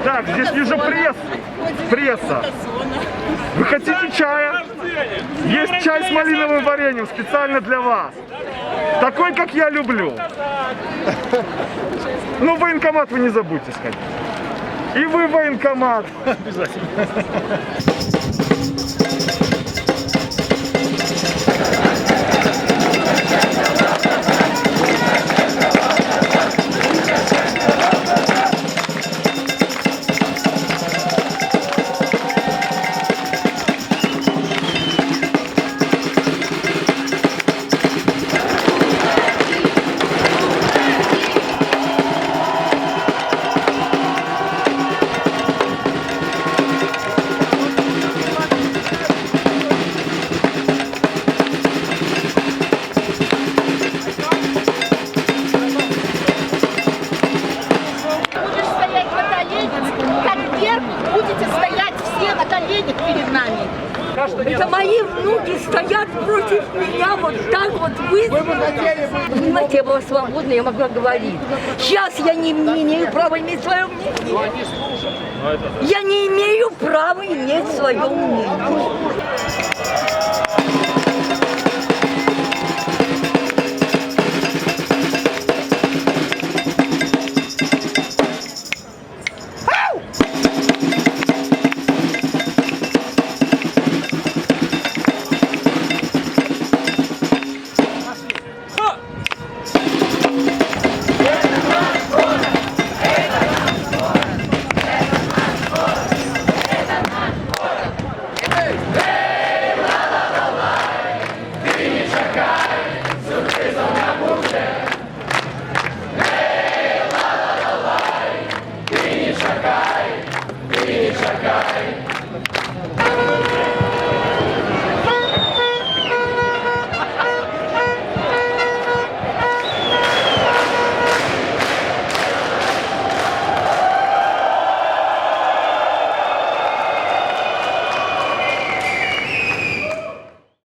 Так, здесь вижу пресса. Вы хотите чая? Есть чай с малиновым вареньем специально для вас. Такой, как я люблю. Ну, в военкомат вы не забудьте сходить. И вы в военкомат. Обязательно. Это мои внуки стоят против меня, вот так вот Понимаете, я была свободна, я могла говорить. Сейчас я не имею права иметь свое мнение. Я не имею права иметь свое мнение. Чакай,